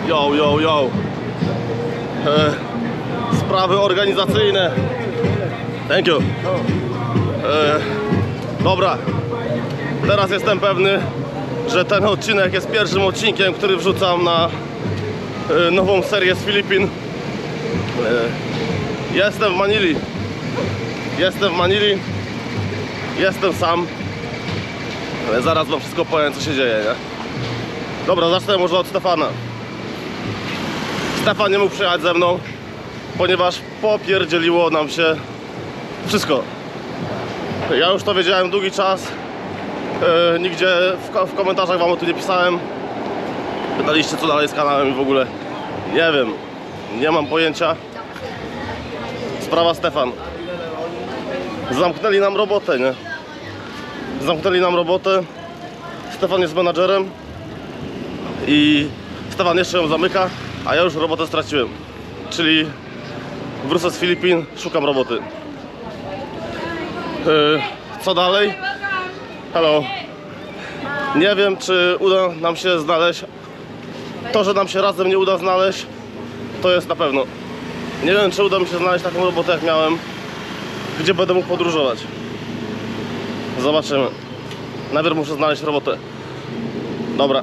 Yo, yo, yo. Sprawy organizacyjne. Thank you. Dobra. Teraz jestem pewny, że ten odcinek jest pierwszym odcinkiem, który wrzucam na nową serię z Filipin. Jestem w Manili. Jestem sam. Ale zaraz wam wszystko powiem, co się dzieje, nie? Dobra, zacznę może od Stefana. Stefan nie mógł przyjechać ze mną, ponieważ popierdzieliło nam się wszystko. Ja już to wiedziałem długi czas. Nigdzie w komentarzach wam o tym nie pisałem. Pytaliście, co dalej z kanałem i w ogóle nie wiem. Nie mam pojęcia. Sprawa Stefan. Zamknęli nam robotę, nie? Zamknęli nam robotę. Stefan jest menadżerem i Stefan jeszcze ją zamyka, a ja już robotę straciłem. Czyli wrócę z Filipin, szukam roboty. Co dalej? Hello. Nie wiem, czy uda nam się znaleźć. To, że nam się razem nie uda znaleźć, to jest na pewno. Nie wiem, czy uda mi się znaleźć taką robotę, jak miałem, gdzie będę mógł podróżować. Zobaczymy. Najpierw muszę znaleźć robotę. Dobra,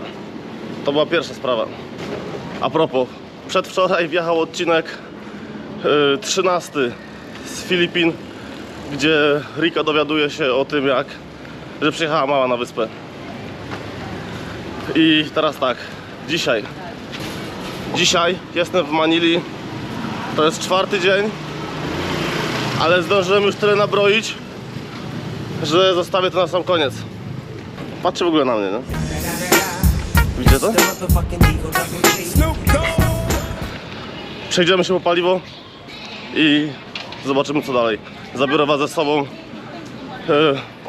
to była pierwsza sprawa. A propos, przedwczoraj wjechał odcinek 13 z Filipin, gdzie Rika dowiaduje się o tym, że przyjechała mała na wyspę. I teraz tak, dzisiaj jestem w Manili. To jest 4. dzień, ale zdążyłem już tyle nabroić, że zostawię to na sam koniec. Patrzcie w ogóle na mnie, nie? Widzicie to? Przejdziemy się po paliwo i zobaczymy, co dalej. Zabiorę was ze sobą.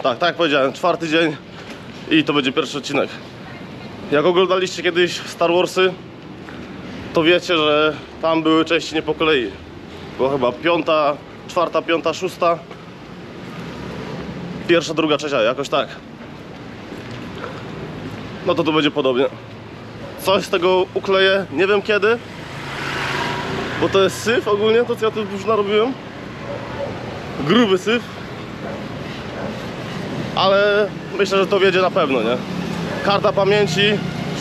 Tak jak powiedziałem, 4. dzień i to będzie pierwszy odcinek. Jak oglądaliście kiedyś Star Warsy, to wiecie, że tam były części nie po kolei. Było chyba 5., 4., 5., 6., 1., 2., 3., jakoś tak. No to tu będzie podobnie. Coś z tego ukleję, nie wiem kiedy, bo to jest syf ogólnie, to co ja tu już narobiłem. Gruby syf. Ale myślę, że to wiedzie na pewno, nie? Karta pamięci,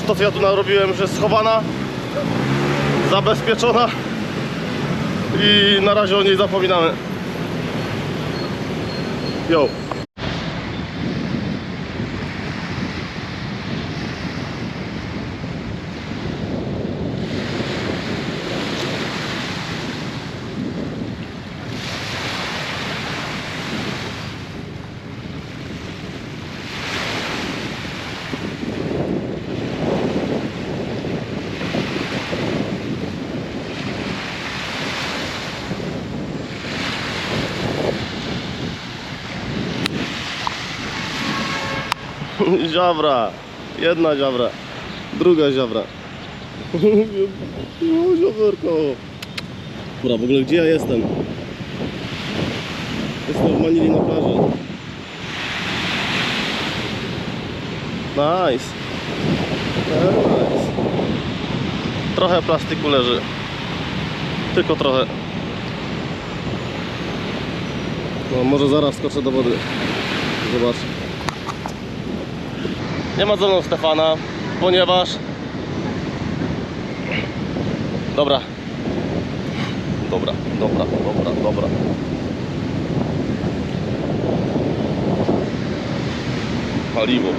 to co ja tu narobiłem, już jest schowana, zabezpieczona i na razie o niej zapominamy. Yo. Ziawra, jedna ziawra, druga ziawra. O, ziawerko. Dobra, w ogóle gdzie ja jestem? Jestem w Manili na plaży. Nice. Nice. Trochę plastiku leży. Tylko trochę. No, może zaraz skoczę do wody. Zobacz. Nie ma ze mną Stefana, ponieważ... Dobra. Paliwo.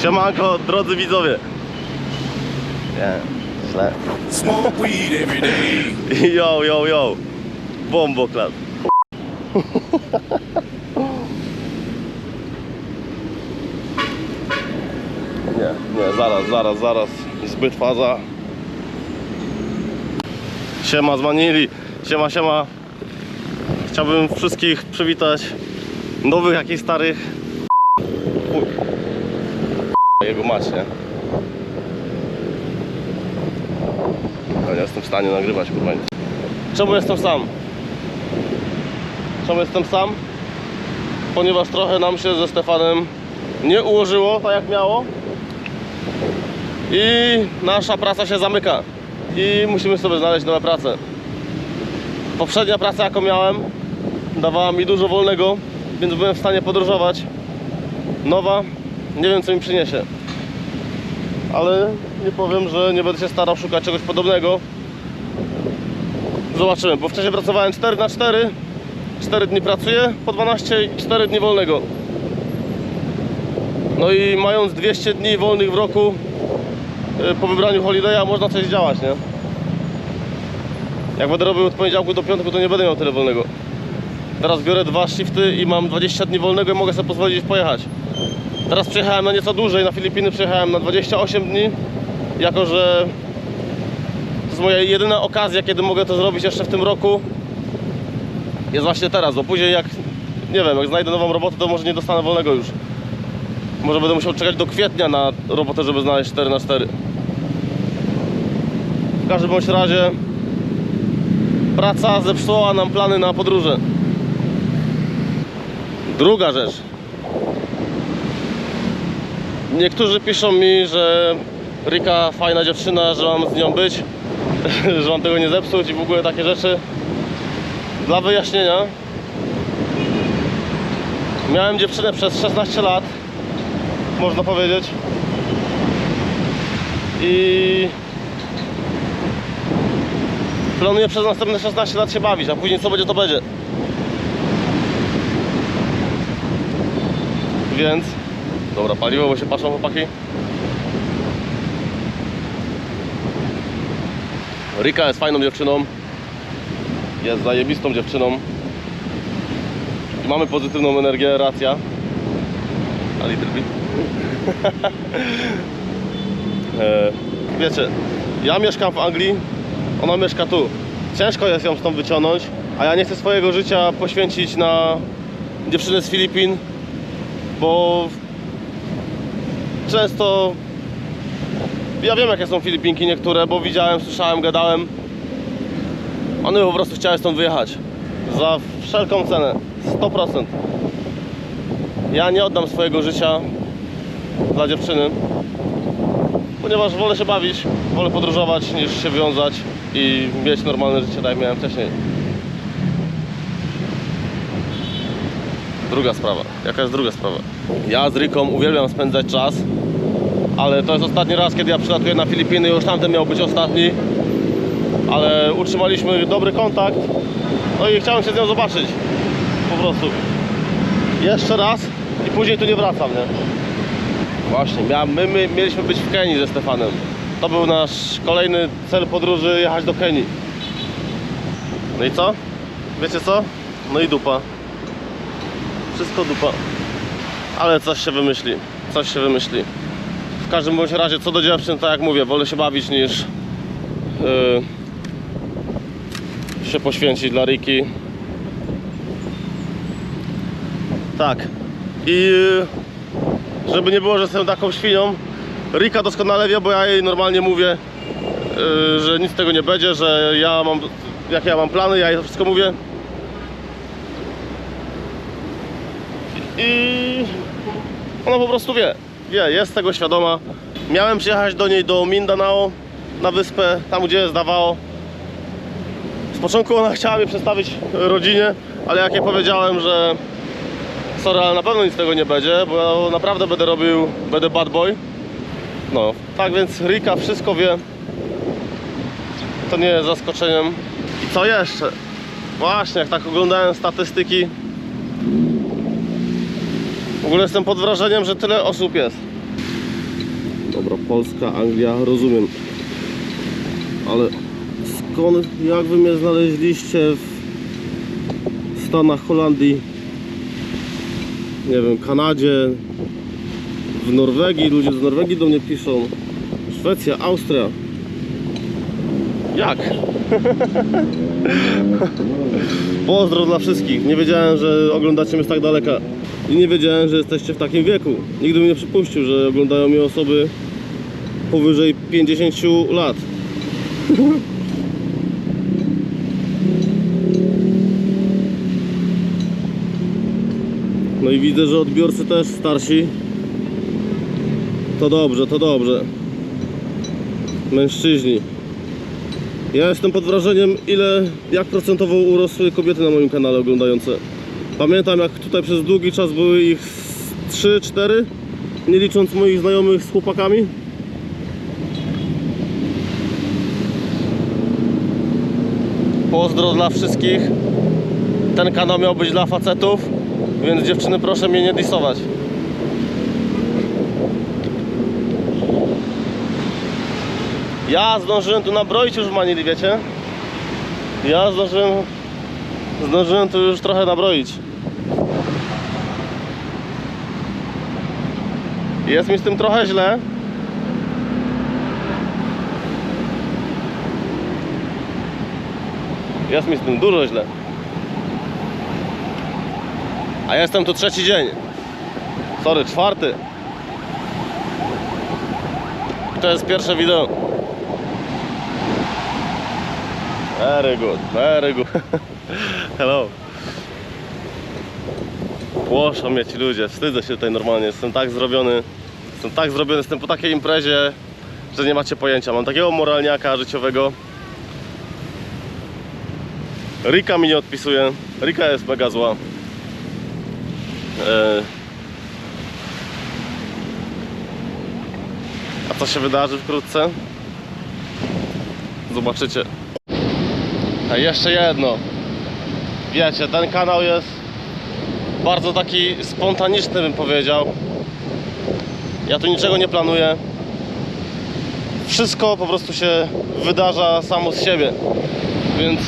Siemanko, drodzy widzowie. Nie, źle. Smoke weed every day. Yo. Bomboklat. Nie, zaraz. Zbyt faza. Siema z Manili. Siema. Chciałbym wszystkich przywitać. Nowych, jak i starych. Jego mać, nie? Ja nie jestem w stanie nagrywać, kurwa. Czemu jestem sam? ponieważ trochę nam się ze Stefanem nie ułożyło tak jak miało i nasza praca się zamyka i musimy sobie znaleźć nowe prace. Poprzednia praca, jaką miałem, dawała mi dużo wolnego, więc byłem w stanie podróżować. Nowa, nie wiem co mi przyniesie, ale nie powiem, że nie będę się starał szukać czegoś podobnego. Zobaczymy, bo wcześniej pracowałem 4x4, 4 dni pracuję po 12 i 4 dni wolnego. No i mając 200 dni wolnych w roku, po wybraniu holiday'a można coś działać, nie? Jak będę robił od poniedziałku do piątku, to nie będę miał tyle wolnego. Teraz biorę 2 shifty i mam 20 dni wolnego i mogę sobie pozwolić pojechać. Teraz przyjechałem na nieco dłużej, na Filipiny przyjechałem na 28 dni, jako że to jest moja jedyna okazja, kiedy mogę to zrobić jeszcze w tym roku. Jest właśnie teraz, bo później jak, nie wiem, jak znajdę nową robotę, to może nie dostanę wolnego już. Może będę musiał czekać do kwietnia na robotę, żeby znaleźć 4x4. W każdym bądź razie praca zepsuła nam plany na podróże. Druga rzecz. Niektórzy piszą mi, że Rika fajna dziewczyna, że mam z nią być, że mam tego nie zepsuć i w ogóle takie rzeczy. Dla wyjaśnienia, miałem dziewczynę przez 16 lat, można powiedzieć, i planuję przez następne 16 lat się bawić, a później co będzie, to będzie. Więc dobra, paliwo, bo się patrzą chłopaki. Rika jest fajną dziewczyną. Jest zajebistą dziewczyną. I mamy pozytywną energię, racja. A little bit. Wiecie, ja mieszkam w Anglii, ona mieszka tu. Ciężko jest ją stąd wyciągnąć, a ja nie chcę swojego życia poświęcić na dziewczynę z Filipin, bo często ja wiem jakie są Filipinki niektóre, bo widziałem, słyszałem, gadałem. One po prostu chciały stąd wyjechać za wszelką cenę, 100%. Ja nie oddam swojego życia dla dziewczyny, ponieważ wolę się bawić, wolę podróżować niż się wiązać i mieć normalne życie, tak jak miałem wcześniej. Druga sprawa. Jaka jest druga sprawa? Ja z Riką uwielbiam spędzać czas, ale to jest ostatni raz, kiedy ja przylatuję na Filipiny. Już tamten miał być ostatni, ale utrzymaliśmy dobry kontakt. No i chciałem się z nią zobaczyć po prostu jeszcze raz i później tu nie wracam, nie? Właśnie, my mieliśmy być w Kenii ze Stefanem. To był nasz kolejny cel podróży, jechać do Kenii. No i co? Wiecie co? No i dupa. Wszystko dupa. Ale coś się wymyśli. Coś się wymyśli. W każdym bądź razie, co do dziewczyn, tak jak mówię, wolę się bawić niż się poświęcić dla Riki. Tak. I żeby nie było, że jestem taką świnią, Rika doskonale wie, bo ja jej normalnie mówię, że nic z tego nie będzie, że ja mam, jakie ja mam plany, ja jej to wszystko mówię. I ona po prostu wie, jest tego świadoma. Miałem przyjechać do niej do Mindanao, na wyspę, tam gdzie jest Davao. Z początku ona chciała mnie przedstawić rodzinie, ale jak jej powiedziałem, że sorry, ale na pewno nic z tego nie będzie, bo ja naprawdę będę bad boy. No, tak więc Rika wszystko wie. To nie jest zaskoczeniem. I co jeszcze? Właśnie, jak tak oglądałem statystyki, w ogóle jestem pod wrażeniem, że tyle osób jest. Dobra, Polska, Anglia, rozumiem. Ale skąd, jak wy mnie znaleźliście w Stanach, Holandii, nie wiem, Kanadzie, w Norwegii, ludzie z Norwegii do mnie piszą, Szwecja, Austria. Jak? Pozdro dla wszystkich. Nie wiedziałem, że oglądacie mnie z tak daleka. I nie wiedziałem, że jesteście w takim wieku. Nigdy bym nie przypuścił, że oglądają mnie osoby powyżej 50 lat. No i widzę, że odbiorcy też starsi. To dobrze, to dobrze. Mężczyźni. Ja jestem pod wrażeniem, jak procentowo urosły kobiety na moim kanale oglądające. Pamiętam, jak tutaj przez długi czas były ich 3-4, nie licząc moich znajomych z chłopakami. Pozdro dla wszystkich. Ten kanał miał być dla facetów, więc dziewczyny, proszę mnie nie disować. Ja zdążyłem tu nabroić już w Manili, wiecie? Ja zdążyłem tu już trochę nabroić. Jest mi z tym trochę źle. Jest mi z tym dużo źle. A jestem tu 3. dzień. Sorry, 4. To jest pierwsze wideo. Very good, very good. Hello. Płoszą mnie ci ludzie, wstydzę się tutaj normalnie. Jestem tak zrobiony, jestem po takiej imprezie, że nie macie pojęcia. Mam takiego moralniaka życiowego. Rika mi nie odpisuje. Rika jest mega zła. A co się wydarzy wkrótce? Zobaczycie. A jeszcze jedno. Wiecie, ten kanał jest bardzo taki spontaniczny, bym powiedział. Ja tu niczego nie planuję. Wszystko po prostu się wydarza samo z siebie. Więc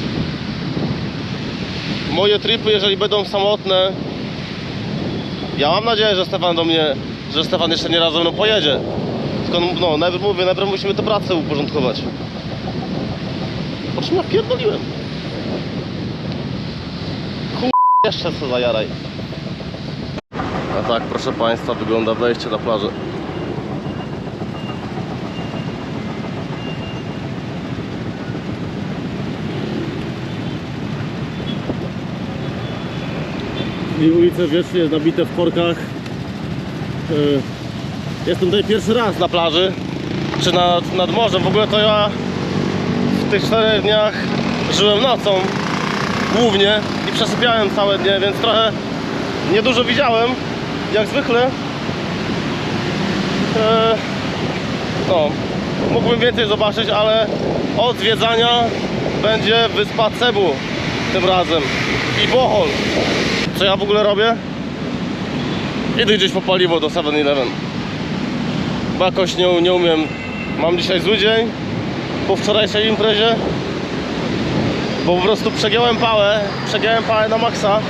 moje tripy, jeżeli będą samotne, ja mam nadzieję, że Stefan jeszcze nie raz ze mną pojedzie. Tylko no, najpierw musimy tę pracę uporządkować. Po czym ja pierdoliłem? Jeszcze co za jaraj. A tak, proszę Państwa, wygląda wejście na plażę. I ulice wiecznie nabite w korkach. Jestem tutaj pierwszy raz na plaży, czy nad morzem. W ogóle to ja w tych 4 dniach żyłem nocą głównie i przesypiałem całe dnie, więc trochę niedużo widziałem, jak zwykle. No, mógłbym więcej zobaczyć, ale od zwiedzania będzie wyspa Cebu tym razem i Bohol. Co ja w ogóle robię? Idę gdzieś po paliwo do 7-Eleven, bo jakoś nie umiem. Mam dzisiaj zły dzień po wczorajszej imprezie, bo po prostu przegiąłem pałę na maksa.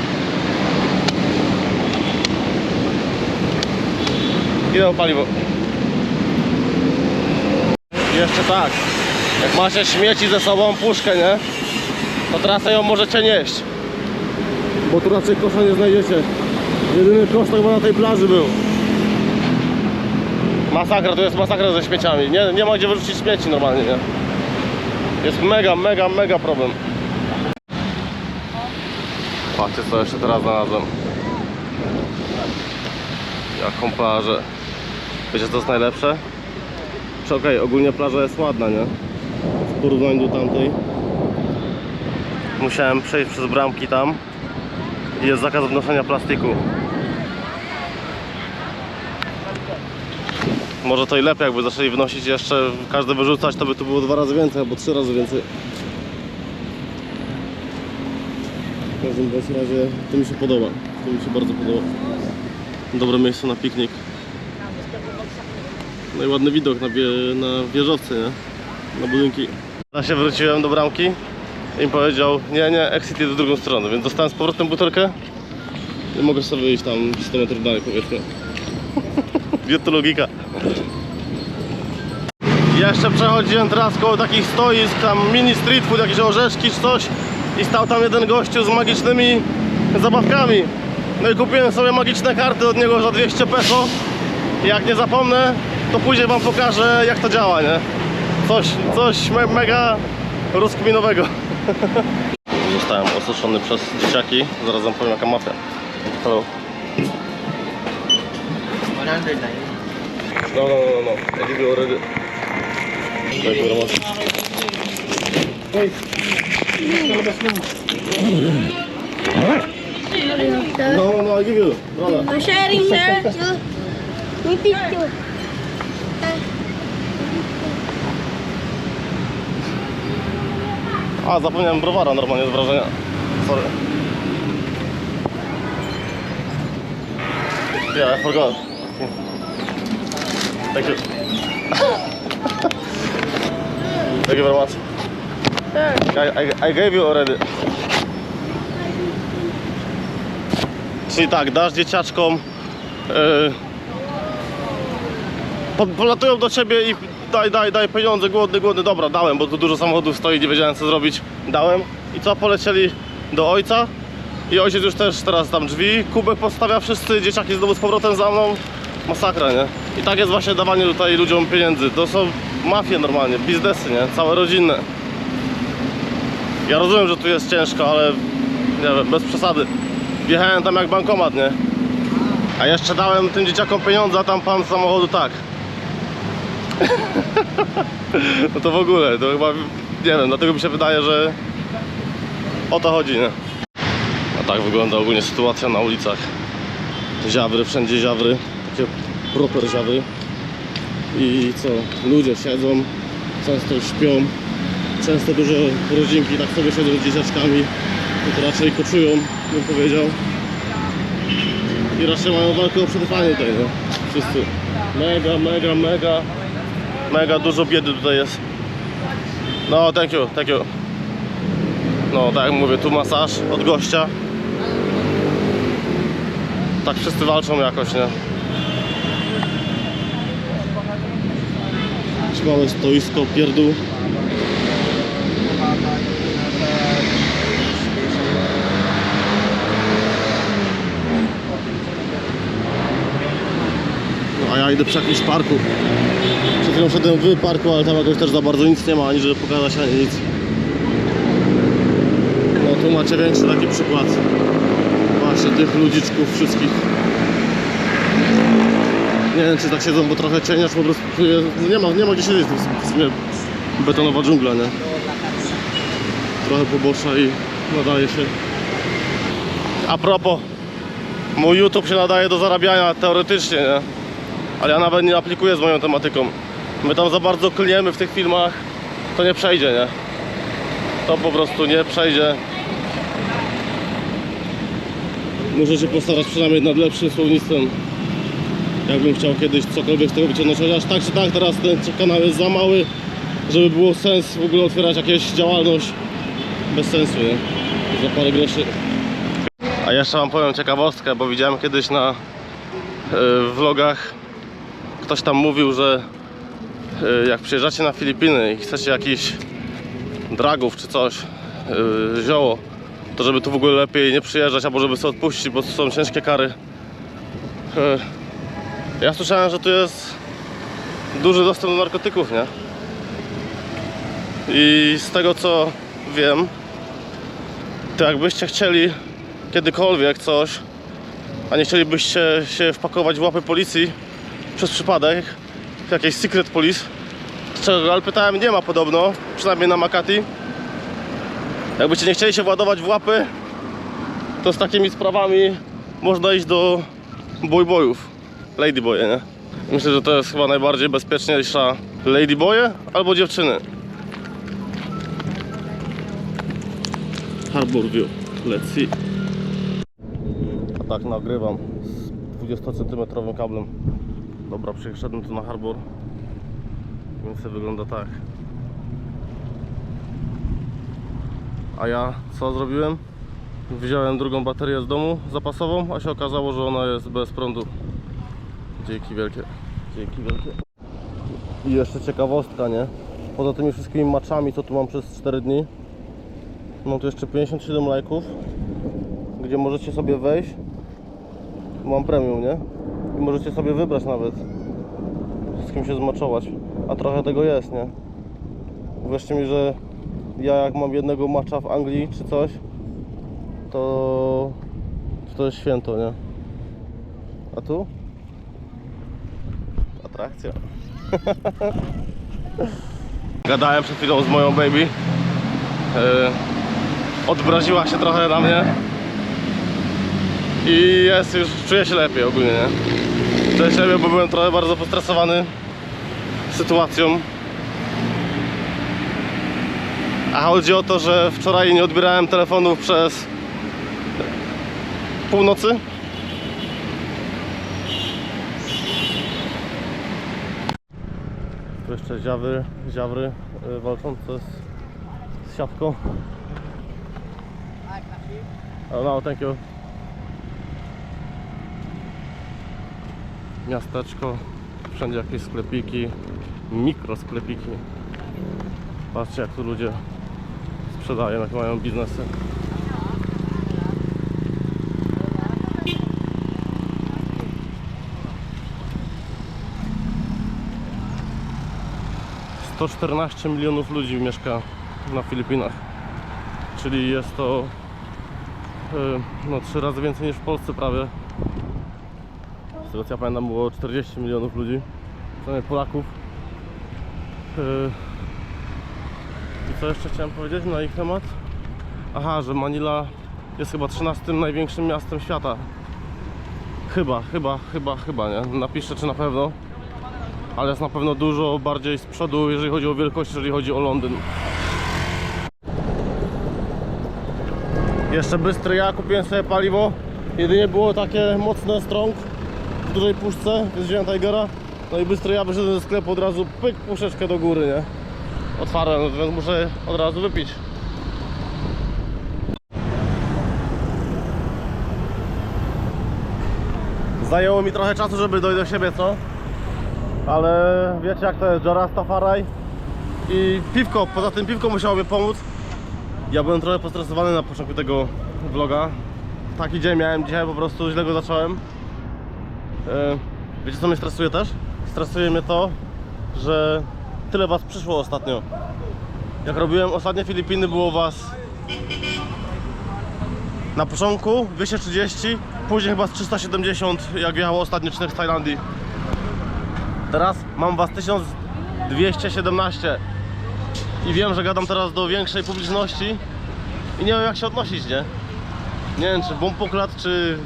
Idę po paliwo. Jeszcze tak, jak macie śmieci ze sobą, puszkę, nie? To teraz ją możecie nieść, bo tu raczej kosza nie znajdziecie. Jedyny kosz to chyba na tej plaży był. Masakra, to jest masakra ze śmieciami. Nie ma gdzie wyrzucić śmieci normalnie, nie? Jest mega problem. Patrzcie, co jeszcze teraz znalazłem. Jaką plażę. Wiecie, co jest najlepsze? Czy okej, ogólnie plaża jest ładna, nie? W porównaniu do tamtej. Musiałem przejść przez bramki tam. I jest zakaz wnoszenia plastiku. Może to i lepiej, jakby zaczęli wnosić jeszcze, każde wyrzucać, to by tu było 2 razy więcej, albo 3 razy więcej. W każdym razie to mi się podoba. To mi się bardzo podoba. Dobre miejsce na piknik. No i ładny widok na wieżowce, nie? Na budynki. Ja się wróciłem do bramki i mi powiedział, nie, exit jest w drugą stronę, więc dostałem z powrotem butelkę i mogę sobie wyjść tam 100 metrów dalej, powiedzmy. Gdzie to logika? Jeszcze przechodziłem teraz koło takich stoisk, tam mini street food, jakieś orzeszki czy coś, i stał tam jeden gościu z magicznymi zabawkami. No i kupiłem sobie magiczne karty od niego za 200 peso. I jak nie zapomnę, to później wam pokażę, jak to działa, nie? Coś mega rozkminowego. Zostałem osuszony przez dzieciaki. Zaraz wam powiem, jaka mafia. Hello. No. I give you already. Thank you very much. No, I give you. Brother. I'm sharing, sir. We picture. A, zapomniałem browara normalnie z wrażenia. Sorry. Yeah, I forgot. Thank you. Thank you very much. I gave you already. Czyli tak, dasz dzieciaczkom, polatują do ciebie i daj pieniądze, głodny, dobra, dałem, bo tu dużo samochodów stoi, nie wiedziałem co zrobić, dałem. I co, polecieli do ojca i ojciec już też teraz tam drzwi, kubek postawia, wszyscy dzieciaki znowu z powrotem za mną, masakra, nie? I tak jest właśnie dawanie tutaj ludziom pieniędzy, to są mafie normalnie, biznesy, nie? Całe rodzinne. Ja rozumiem, że tu jest ciężko, ale nie wiem, bez przesady. Wjechałem tam jak bankomat, nie? A jeszcze dałem tym dzieciakom pieniądze, a tam pan z samochodu tak. No to w ogóle, to chyba, nie wiem, dlatego mi się wydaje, że o to chodzi, nie? A tak wygląda ogólnie sytuacja na ulicach. Ziawry, wszędzie ziawry, takie proper ziawry. I co? Ludzie siedzą, często śpią, często dużo rodzinki tak sobie siedzą z dzieciaczkami. To raczej koczują, bym powiedział. I raczej mają walkę o przetrwanie tutaj, no. Wszyscy. Mega dużo biedy tutaj jest. No, thank you. No, tak jak mówię, tu masaż od gościa. Tak wszyscy walczą jakoś, nie? Małe stoisko, pierdół. No, a ja idę przy jakimś parku. Przed chwilą szedłem w parku, ale tam jakoś też za bardzo nic nie ma, ani żeby pokazać, ani nic. No tu macie większy taki przykład właśnie tych ludziczków wszystkich. Nie wiem, czy tak siedzą, bo trochę cienia, czy po prostu tu jest, nie ma gdzie siedzieć, to jest w sumie betonowa dżungla, nie? Trochę pobocza i nadaje się. A propos, mój YouTube się nadaje do zarabiania teoretycznie, nie? Ale ja nawet nie aplikuję z moją tematyką. My tam za bardzo klniemy w tych filmach, to nie przejdzie, nie? To po prostu nie przejdzie. Muszę się postarać przynajmniej nad lepszym słownictwem. Jakbym chciał kiedyś cokolwiek z tego wyciągnąć, chociaż tak czy tak teraz ten kanał jest za mały, żeby było sens w ogóle otwierać jakąś działalność bez sensu, nie? Za parę groszy. A jeszcze wam powiem ciekawostkę, bo widziałem kiedyś na vlogach, ktoś tam mówił, że jak przyjeżdżacie na Filipiny i chcecie jakiś dragów czy coś, zioło, to żeby tu w ogóle lepiej nie przyjeżdżać, albo żeby sobie odpuścić, bo tu są ciężkie kary. Ja słyszałem, że tu jest duży dostęp do narkotyków, nie? I z tego co wiem, to jakbyście chcieli kiedykolwiek coś, a nie chcielibyście się wpakować w łapy policji przez przypadek, w jakiejś secret police, czego, ale pytałem, nie ma podobno, przynajmniej na Makati. Jakbyście nie chcieli się władować w łapy, to z takimi sprawami można iść do boyów, ladyboye, nie? Myślę, że to jest chyba najbardziej bezpieczniejsza. Ladyboye albo dziewczyny. Harbor View, let's see. A tak nagrywam z 20 cm kablem. Dobra, przyszedłem tu na Harbor, więc to wygląda tak. A ja co zrobiłem? Wziąłem drugą baterię z domu zapasową, a się okazało, że ona jest bez prądu. Dzięki wielkie. Dzięki wielkie. I jeszcze ciekawostka, nie? Poza tymi wszystkimi maczami, co tu mam przez 4 dni, mam tu jeszcze 57 lajków, gdzie możecie sobie wejść. Mam premium, nie? I możecie sobie wybrać nawet, z kim się zmaczować. A trochę tego jest, nie? Uwierzcie mi, że ja jak mam jednego matcha w Anglii czy coś, to jest święto, nie? A tu? Atrakcja. Gadałem przed chwilą z moją baby. Odbraziła się trochę na mnie. I jest już, czuję się lepiej ogólnie, nie? Czuję się lepiej, bo byłem trochę bardzo postresowany sytuacją. A chodzi o to, że wczoraj nie odbierałem telefonów przez północy. Tu jeszcze ziawry walczące z siatką. Oh no, thank you. Miasteczko, wszędzie jakieś sklepiki, mikrosklepiki. Patrzcie, jak tu ludzie sprzedają, jak mają biznesy. - 114 milionów ludzi mieszka na Filipinach, czyli jest to no 3 razy więcej niż w Polsce prawie. Z tego co ja pamiętam, było 40 milionów ludzi, przynajmniej Polaków. I co jeszcze chciałem powiedzieć na ich temat? Aha, że Manila jest chyba 13. największym miastem świata. Chyba, nie? Napiszę, czy na pewno. Ale jest na pewno dużo bardziej z przodu, jeżeli chodzi o wielkość, jeżeli chodzi o Londyn. Jeszcze bystry ja kupiłem sobie paliwo. Jedynie było takie mocne strong w dużej puszce, więc wziąłem Tigera. No i bystry ja wyszedłem ze sklepu, od razu pyk, puszeczkę do góry, nie? Otwarłem, więc muszę od razu wypić. Zajęło mi trochę czasu, żeby dojść do siebie, co? Ale wiecie jak to jest, Rastafari i piwko, poza tym piwko musiało mi pomóc. Ja byłem trochę postresowany na początku tego vloga. Taki dzień miałem dzisiaj, po prostu źle go zacząłem. Wiecie co mnie stresuje też? Stresuje mnie to, że tyle was przyszło ostatnio. Jak robiłem ostatnie Filipiny, było was na początku 230, później chyba z 370, jak wjechało ostatni odcinek z Tajlandii. Teraz mam was 1217 i wiem, że gadam teraz do większej publiczności i nie wiem jak się odnosić, nie? Nie wiem, czy Bomboklat, czy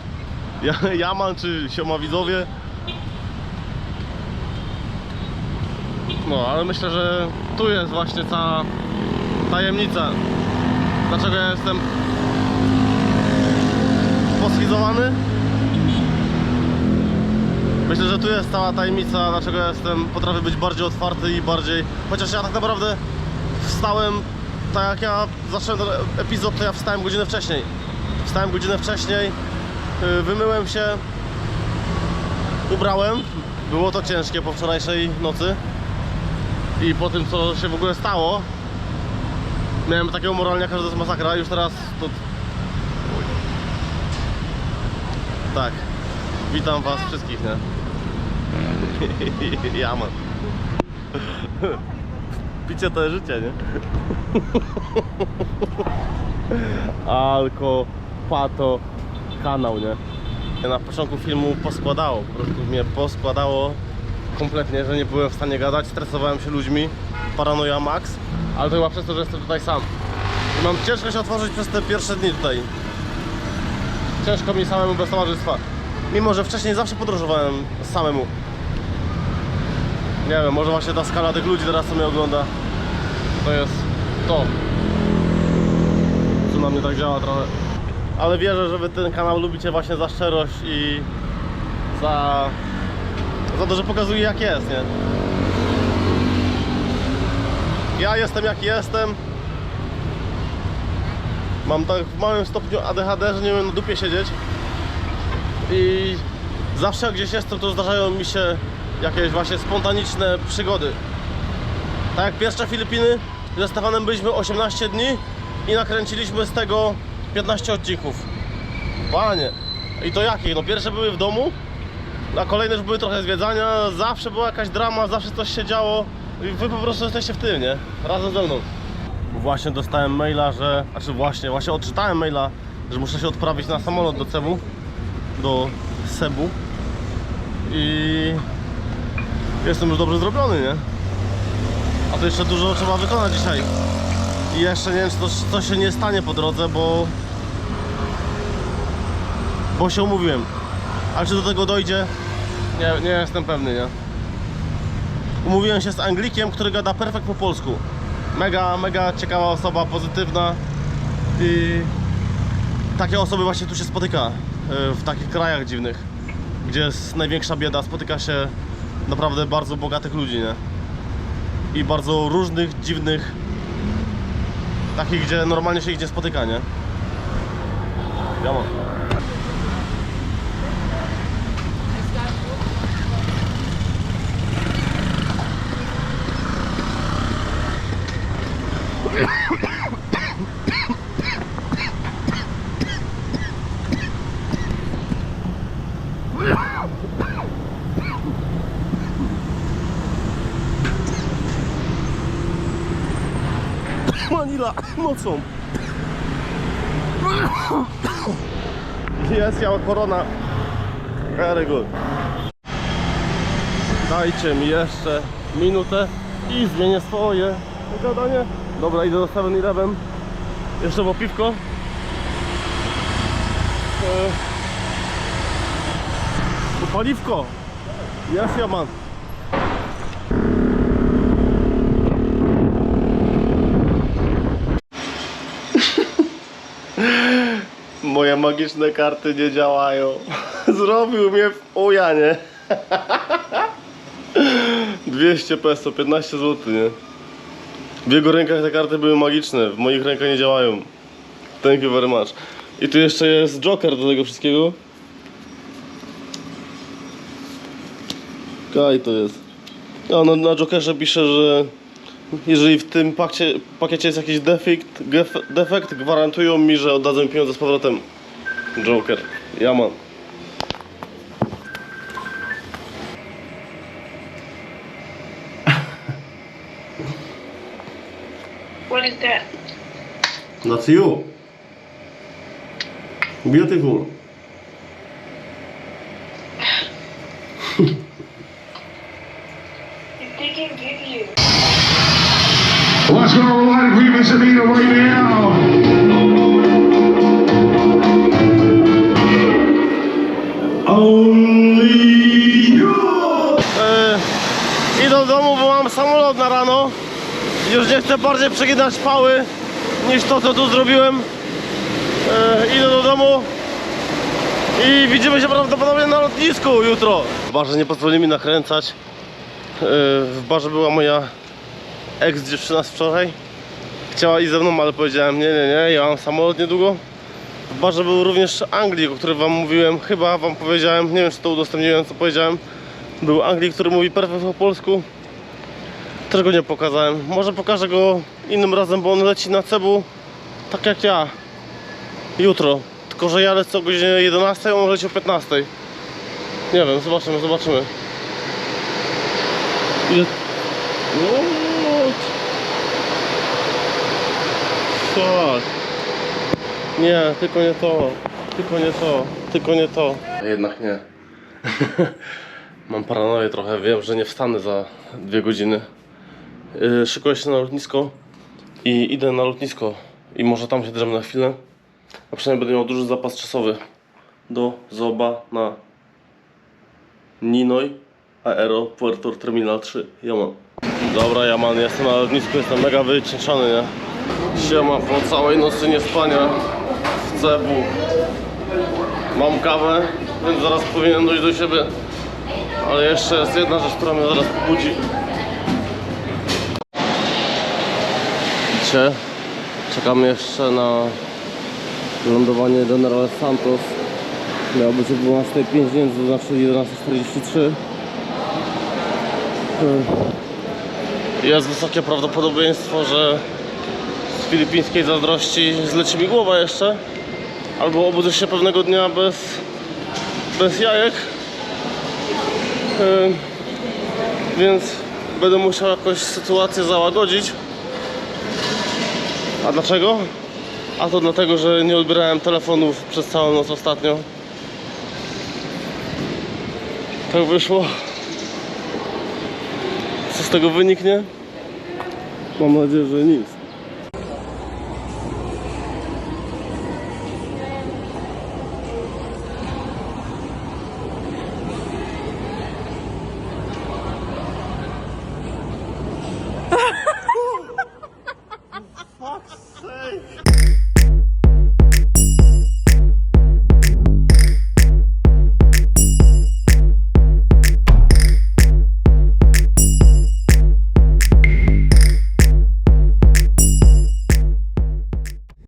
Jaman, czy Sioma widzowie. No, ale myślę, że tu jest właśnie ta tajemnica, dlaczego ja jestem poschizowany. Myślę, że tu jest cała tajemnica, dlaczego ja potrafię być bardziej otwarty i bardziej... Chociaż ja tak naprawdę wstałem, tak jak ja zacząłem ten epizod, to ja wstałem godzinę wcześniej. Wymyłem się, ubrałem. Było to ciężkie po wczorajszej nocy. I po tym, co się w ogóle stało, miałem takiego moralniaka, że to jest masakra. Już teraz to... Tak, witam was wszystkich, nie? Jaman. Picie to jest życie, nie? Alko, pato, kanał, nie? Na początku filmu poskładało, po prostu mnie poskładało kompletnie, że nie byłem w stanie gadać, stresowałem się ludźmi, paranoja max, ale to chyba przez to, że jestem tutaj sam. I mam ciężko się otworzyć przez te pierwsze dni tutaj. Ciężko mi samemu bez towarzystwa. Mimo, że wcześniej zawsze podróżowałem samemu. Nie wiem, może właśnie ta skala tych ludzi teraz, co mnie ogląda, to jest to, co na mnie tak działa trochę. Ale wierzę, że wy ten kanał lubicie właśnie za szczerość i za to, że pokazuje jak jest, nie? Ja jestem jaki jestem. Mam tak w małym stopniu ADHD, że nie umiem na dupie siedzieć. I zawsze jak gdzieś jestem, to zdarzają mi się jakieś właśnie spontaniczne przygody. Tak jak pierwsze Filipiny, ze Stefanem byliśmy 18 dni i nakręciliśmy z tego 15 odcinków. Panie! I to jakich? No pierwsze były w domu, a kolejne już były trochę zwiedzania, zawsze była jakaś drama, zawsze coś się działo i wy po prostu jesteście w tym, nie? Razem ze mną. Właśnie dostałem maila, że... Znaczy właśnie odczytałem maila, że muszę się odprawić na samolot do Cebu. Do Cebu. i jestem już dobrze zrobiony, nie? A to jeszcze dużo trzeba wykonać dzisiaj. I jeszcze nie wiem, czy to się nie stanie po drodze, bo się umówiłem. Ale czy do tego dojdzie? Nie jestem pewny, nie? Umówiłem się z Anglikiem, który gada perfekt po polsku. Mega ciekawa osoba, pozytywna. I takie osoby właśnie tu się spotyka. W takich krajach dziwnych, gdzie jest największa bieda, spotyka się naprawdę bardzo bogatych ludzi, nie? I bardzo różnych, dziwnych, takich, gdzie normalnie się ich nie spotyka, nie? Ja mam. Manila nocą. Jest, ja mam korona. Very good. Dajcie mi jeszcze minutę i zmienię swoje gadanie. Dobra, idę do 7-Eleven. Jeszcze po piwko. Paliwko. Jest, ja mam. Moje magiczne karty nie działają. Zrobił mnie w uja, nie? 200 peso, 15 zł, nie? W jego rękach te karty były magiczne, w moich rękach nie działają. Thank you very much. I tu jeszcze jest Joker do tego wszystkiego. Kaj to jest. A na Jokerze pisze, że jeżeli w tym pakiecie jest jakiś defekt, gwarantują mi, że oddadzą mi pieniądze z powrotem. Joker. Ja mam. What is that? That's you. Beautiful. If they can give you. Let's go, light agreements Anita right now. Only you. Idę do domu, bo mam samolot na rano. Już nie chcę bardziej przeginać pały niż to, co tu zrobiłem. Idę do domu i widzimy się prawdopodobnie na lotnisku jutro. W barze nie pozwoli mi nakręcać. W barze była moja ex-dziewczyna z wczoraj. Chciała iść ze mną, ale powiedziałem nie, ja mam samolot niedługo. W barze był również Anglik, o którym wam mówiłem, chyba wam powiedziałem, nie wiem, czy to udostępniłem, co powiedziałem. Był Anglik, który mówi perfekt po polsku. Też go nie pokazałem. Może pokażę go innym razem, bo on leci na Cebu tak jak ja. Jutro. Tylko że ja lecę o godzinie 11, a on leci o 15. Nie wiem, zobaczymy. Ile... Tak. Nie, tylko nie to. Jednak nie. Mam paranoję trochę, wiem, że nie wstanę za 2 godziny. Szykuję się na lotnisko i idę na lotnisko i może tam się drzemnę na chwilę. A przynajmniej będę miał duży zapas czasowy do Zoba na Ninoy Aeropuerto Terminal 3. Jaman. Dobra, Jaman, jestem na lotnisku, jestem mega wycieńczony, nie? Siema, po całej nocy niespania w Cebu. Mam kawę, więc zaraz powinienem dojść do siebie. Ale jeszcze jest jedna rzecz, która mnie zaraz pobudzi. Widzicie? Czekamy jeszcze na lądowanie General Santos. Miało być o 12:05, więc to znaczy 11:43. Jest wysokie prawdopodobieństwo, że z filipińskiej zazdrości zleci mi głowa jeszcze. Albo obudzę się pewnego dnia bez jajek. Więc będę musiał jakoś sytuację załagodzić. A dlaczego? A to dlatego, że nie odbierałem telefonów przez całą noc ostatnio. Tak wyszło. Co z tego wyniknie? Mam nadzieję, że nic.